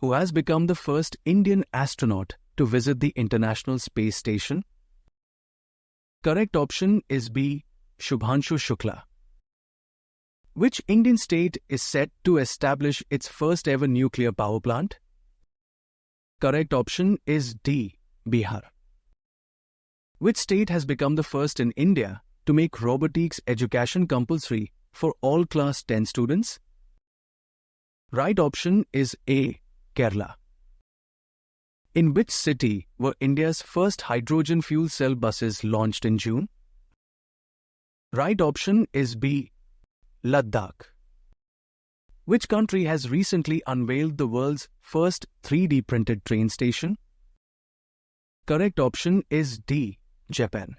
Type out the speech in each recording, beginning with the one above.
Who has become the first Indian astronaut to visit the International Space Station? Correct option is B. Shubhanshu Shukla. Which Indian state is set to establish its first ever nuclear power plant? Correct option is D. Bihar. Which state has become the first in India to make robotics education compulsory for all class 10 students? Right option is A. Kerala. In which city were India's first hydrogen fuel cell buses launched in June? Right option is B. Ladakh. Which country has recently unveiled the world's first 3D printed train station? Correct option is D. Japan.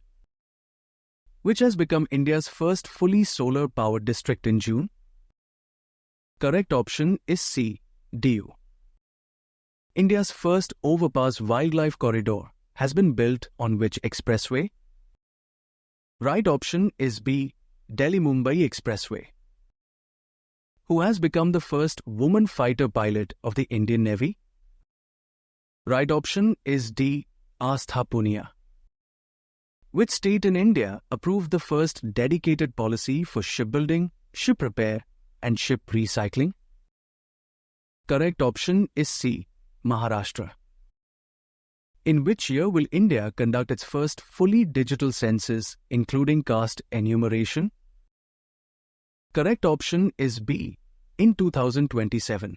Which has become India's first fully solar powered district in June? Correct option is C. Diu. India's first overpass wildlife corridor has been built on which expressway? Right option is B. Delhi-Mumbai Expressway. Who has become the first woman fighter pilot of the Indian Navy? Right option is D. Astha Punia. Which state in India approved the first dedicated policy for shipbuilding, ship repair, and ship recycling? Correct option is C. Maharashtra. In which year will India conduct its first fully digital census, including caste enumeration? Correct option is B. In 2027.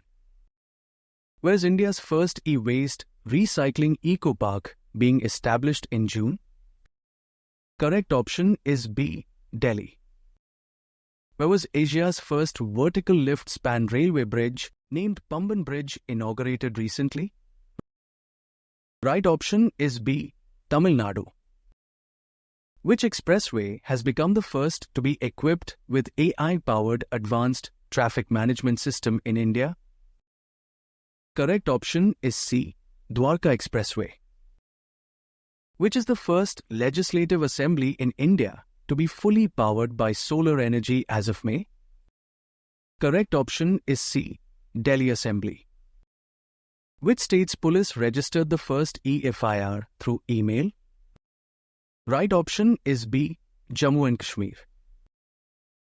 Where is India's first e-waste recycling eco-park being established in June? Correct option is B. Delhi. Where was Asia's first vertical lift span railway bridge named Pamban Bridge inaugurated recently? Right option is B. Tamil Nadu. Which expressway has become the first to be equipped with AI-powered advanced traffic management system in India? Correct option is C. Dwarka Expressway. Which is the first legislative assembly in India to be fully powered by solar energy as of May? Correct option is C. Delhi Assembly. Which state's police registered the first EFIR through email? Right option is B. Jammu and Kashmir.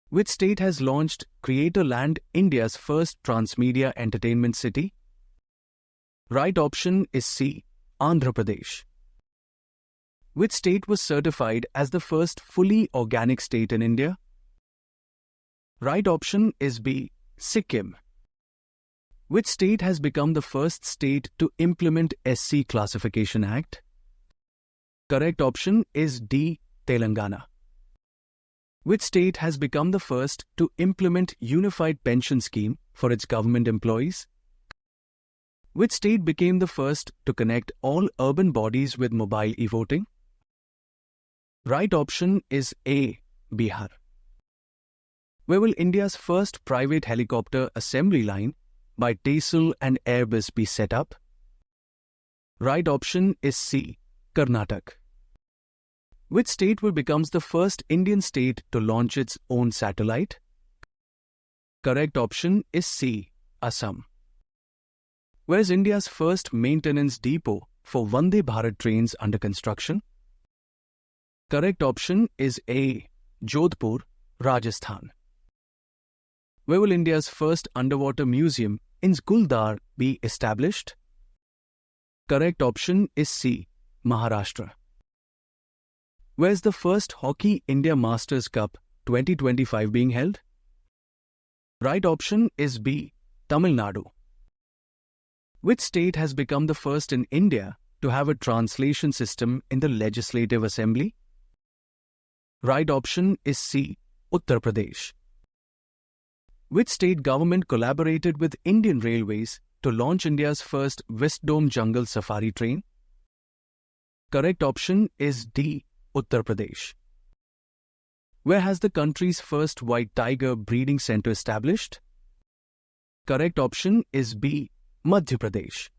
Which state has launched Creator Land, India's first transmedia entertainment city? Right option is C. Andhra Pradesh. Which state was certified as the first fully organic state in India? Right option is B. Sikkim. Which state has become the first state to implement SC Classification Act? Correct option is D. Telangana. Which state has become the first to implement Unified Pension Scheme for its government employees? Which state became the first to connect all urban bodies with mobile e-voting? Right option is A. Bihar. Where will India's first private helicopter assembly line by TESOL and Airbus be set up? Right option is C. Karnataka. Which state will become the first Indian state to launch its own satellite? Correct option is C. Assam. Where is India's first maintenance depot for Vande Bharat trains under construction? Correct option is A. Jodhpur, Rajasthan. Where will India's first underwater museum in Guldar be established? Correct option is C. Maharashtra. Where is the first Hockey India Masters Cup 2025 being held? Right option is B. Tamil Nadu. Which state has become the first in India to have a translation system in the Legislative Assembly? Right option is C. Uttar Pradesh. Which state government collaborated with Indian Railways to launch India's first Wisdom Jungle Safari train? Correct option is D. Uttar Pradesh. Where has the country's first white tiger breeding center established? Correct option is B. Madhya Pradesh.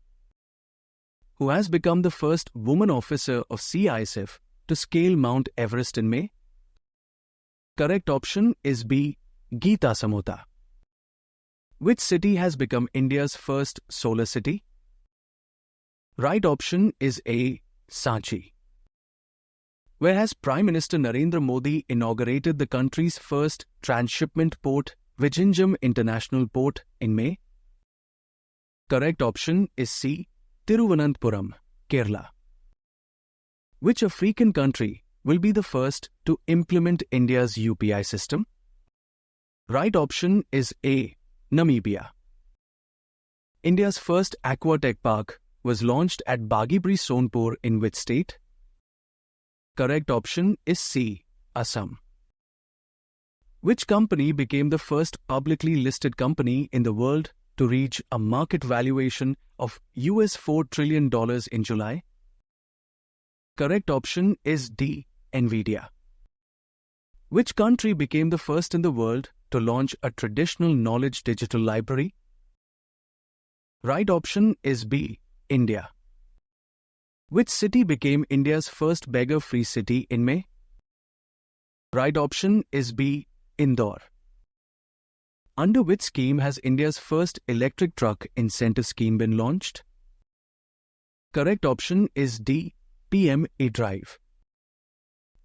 Who has become the first woman officer of CISF to scale Mount Everest in May? Correct option is B. Geeta Samota. Which city has become India's first solar city? Right option is A. Sanchi. Where has Prime Minister Narendra Modi inaugurated the country's first transshipment port, Vizhinjam International Port, in May? Correct option is C. Thiruvananthapuram, Kerala. Which African country will be the first to implement India's UPI system? Right option is A. Namibia. India's first aquatech park was launched at Bagibri Sonpur in which state? Correct option is C. Assam. Which company became the first publicly listed company in the world to reach a market valuation of $4 trillion in July? Correct option is D. Nvidia. Which country became the first in the world to launch a traditional knowledge digital library? Right option is B. India. Which city became India's first beggar-free city in May? Right option is B. Indore. Under which scheme has India's first electric truck incentive scheme been launched? Correct option is D. PM eDrive.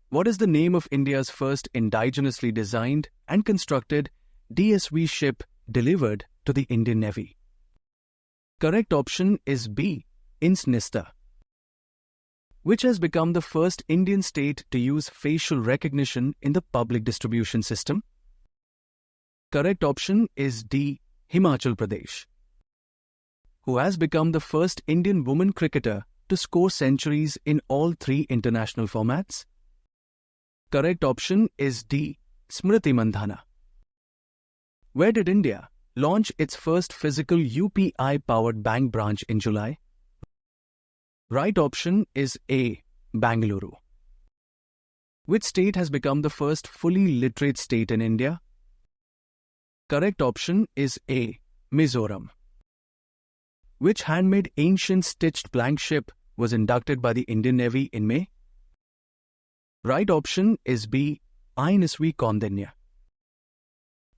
What is the name of India's first indigenously designed and constructed DSV ship delivered to the Indian Navy? Correct option is B. Insnista. Which has become the first Indian state to use facial recognition in the public distribution system? Correct option is D. Himachal Pradesh. Who has become the first Indian woman cricketer to score centuries in all 3 international formats? Correct option is D. Smriti Mandhana. Where did India launch its first physical UPI-powered bank branch in July? Right option is A. Bangalore. Which state has become the first fully literate state in India? Correct option is A. Mizoram. Which handmade ancient stitched blank ship was inducted by the Indian Navy in May? Right option is B. INSV Kaundinya.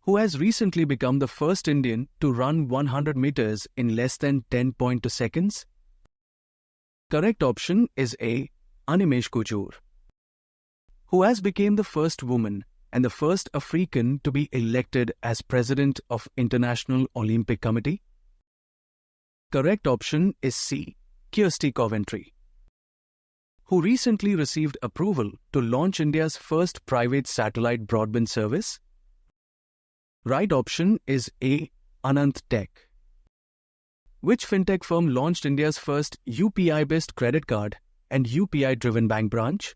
Who has recently become the first Indian to run 100 meters in less than 10.2 seconds? Correct option is A. Animesh Kujur. Who has become the first woman and the first African to be elected as President of International Olympic Committee? Correct option is C. Kirsty Coventry. Who recently received approval to launch India's first private satellite broadband service? Right option is A. Anant Tech. Which fintech firm launched India's first UPI-based credit card and UPI-driven bank branch?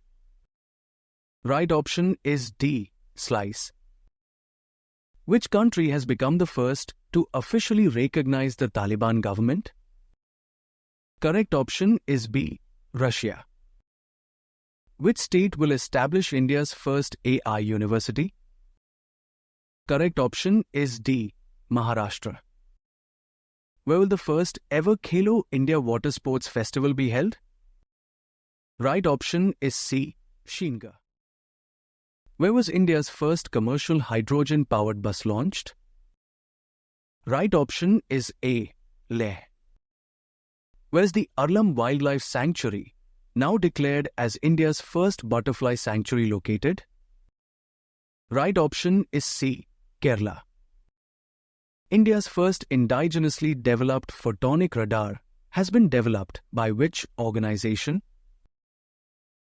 Right option is D. Slice. Which country has become the first to officially recognize the Taliban government? Correct option is B. Russia. Which state will establish India's first AI university? Correct option is D. Maharashtra. Where will the first ever Khelo India Water Sports Festival be held? Right option is C. Shinga. Where was India's first commercial hydrogen-powered bus launched? Right option is A. Leh. Where is the Arlam Wildlife Sanctuary, now declared as India's first butterfly sanctuary, located? Right option is C. Kerala. India's first indigenously developed photonic radar has been developed by which organization?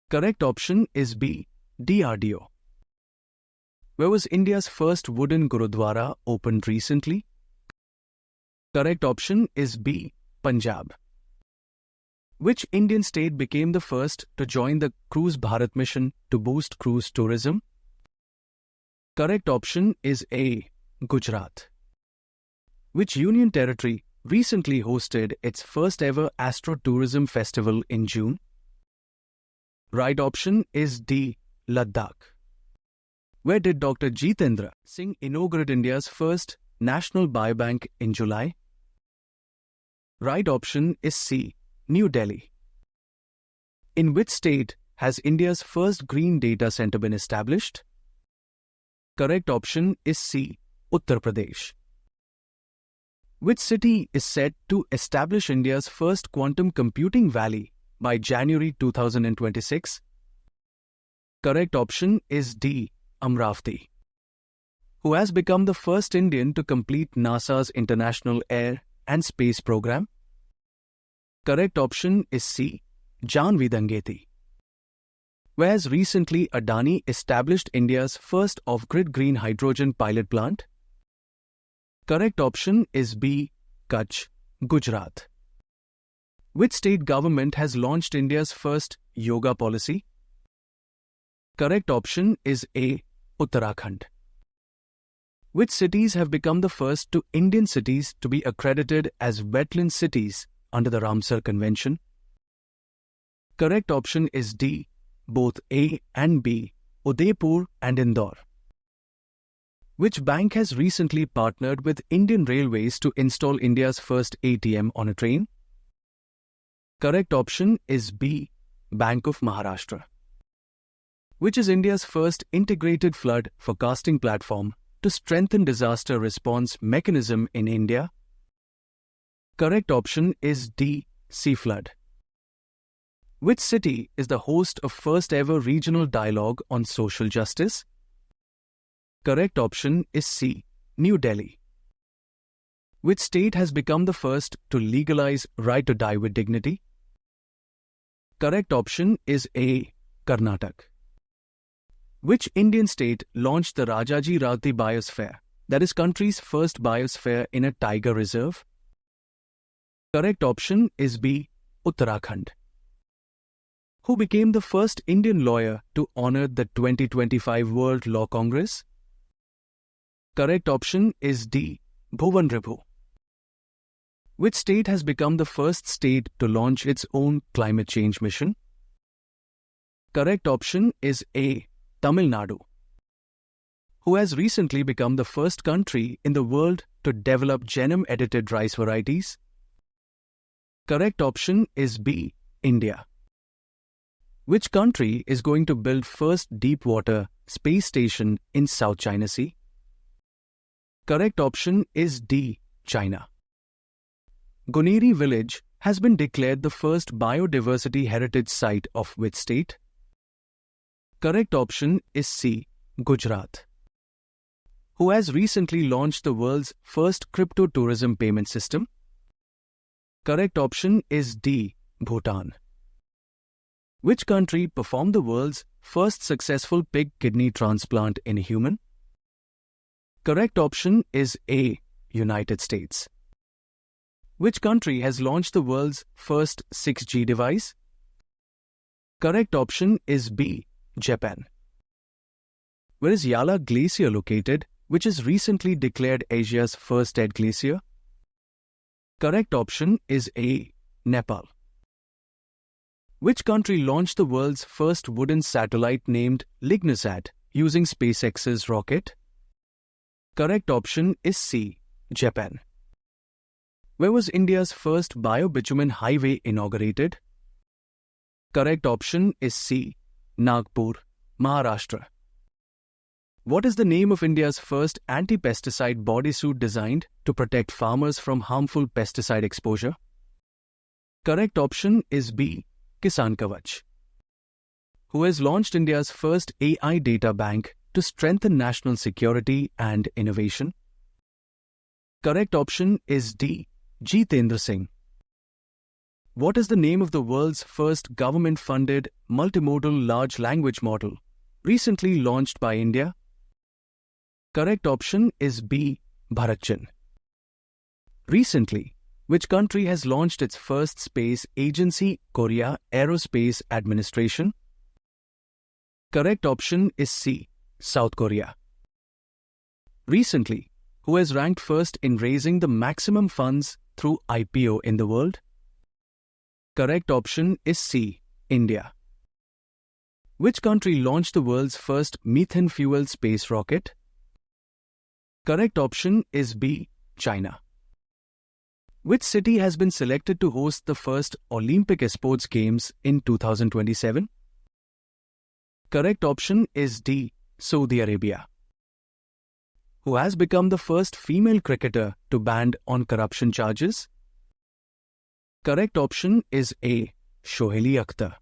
Correct option is B. DRDO. Where was India's first wooden Gurudwara opened recently? Correct option is B. Punjab. Which Indian state became the first to join the Cruise Bharat mission to boost cruise tourism? Correct option is A. Gujarat. Which union territory recently hosted its first ever Astro-Tourism Festival in June? Right option is D. Ladakh. Where did Dr. Jitendra Singh inaugurate India's first national biobank in July? Right option is C. New Delhi. In which state has India's first green data center been established? Correct option is C. Uttar Pradesh. Which city is set to establish India's first quantum computing valley by January 2026? Correct option is D. Amravati. Who has become the first Indian to complete NASA's International Air and Space Program? Correct option is C. Janvi Dangeti. Where has recently Adani established India's first off-grid green hydrogen pilot plant? Correct option is B. Kutch, Gujarat. Which state government has launched India's first yoga policy? Correct option is A. Uttarakhand. Which cities have become the first Indian cities to be accredited as wetland cities under the Ramsar Convention? Correct option is D. Both A and B, Udaipur and Indore. Which bank has recently partnered with Indian Railways to install India's first ATM on a train? Correct option is B. Bank of Maharashtra. Which is India's first integrated flood forecasting platform to strengthen disaster response mechanism in India? Correct option is D. Seaflood. Which city is the host of first ever regional dialogue on social justice? Correct option is C. New Delhi. Which state has become the first to legalize right to die with dignity? Correct option is A. Karnataka. Which Indian state launched the Rajaji Rati Biosphere, that is country's first biosphere in a tiger reserve? Correct option is B. Uttarakhand. Who became the first Indian lawyer to honor the 2025 World Law Congress? Correct option is D. Bhuvan Ribhu. Which state has become the first state to launch its own climate change mission? Correct option is A. Tamil Nadu. Who has recently become the first country in the world to develop genome-edited rice varieties? Correct option is B. India. Which country is going to build first deep-water space station in South China Sea? Correct option is D. China. Guneri village has been declared the first biodiversity heritage site of which state? Correct option is C. Gujarat. Who has recently launched the world's first crypto tourism payment system? Correct option is D. Bhutan. Which country performed the world's first successful pig kidney transplant in a human? Correct option is A. United States. Which country has launched the world's first 6G device? Correct option is B. Japan. Where is Yala Glacier located, which is recently declared Asia's first dead glacier? Correct option is A. Nepal. Which country launched the world's first wooden satellite named Lignosat using SpaceX's rocket? Correct option is C. Japan. Where was India's first bio-bitumen highway inaugurated? Correct option is C. Nagpur, Maharashtra. What is the name of India's first anti-pesticide bodysuit designed to protect farmers from harmful pesticide exposure? Correct option is B. Kisan Kavach. Who has launched India's first AI data bank to strengthen national security and innovation? Correct option is D. Jitendra Singh. What is the name of the world's first government-funded multimodal large language model, recently launched by India? Correct option is B. Bharatchan. Recently, which country has launched its first space agency, Korea Aerospace Administration? Correct option is C. South Korea. Recently, who has ranked first in raising the maximum funds through IPO in the world? Correct option is C. India. Which country launched the world's first methane-fueled space rocket? Correct option is B. China. Which city has been selected to host the first Olympic Sports Games in 2027? Correct option is D. Saudi Arabia. who has become the first female cricketer to banned on corruption charges? Correct option is A. Shoheli Akhtar.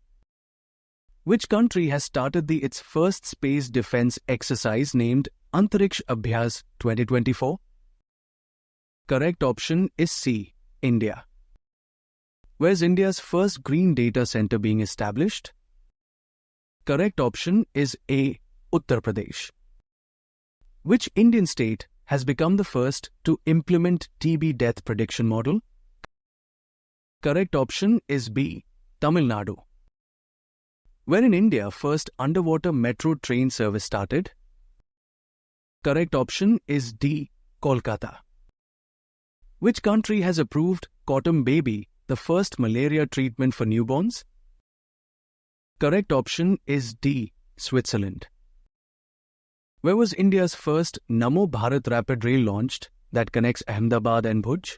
Which country has started its first space defense exercise named Antariksh Abhyas 2024? Correct option is C. India. Where is India's first green data center being established? Correct option is A. Uttar Pradesh. Which Indian state has become the first to implement TB death prediction model? Correct option is B. Tamil Nadu. Where in India first underwater metro train service started? Correct option is D. Kolkata. Which country has approved Cotton Baby, the first malaria treatment for newborns? Correct option is D. Switzerland. Where was India's first Namo Bharat Rapid Rail launched that connects Ahmedabad and Bhuj?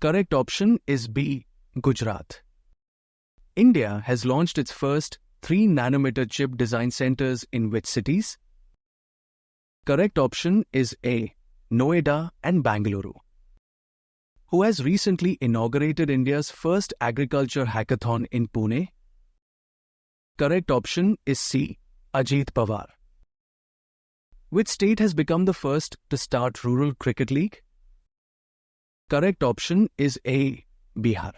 Correct option is B. Gujarat. India has launched its first 3-nanometer chip design centers in which cities? Correct option is A. Noida and Bangalore. Who has recently inaugurated India's first agriculture hackathon in Pune? Correct option is C. Ajit Pawar. Which state has become the first to start Rural Cricket League? Correct option is A. Bihar.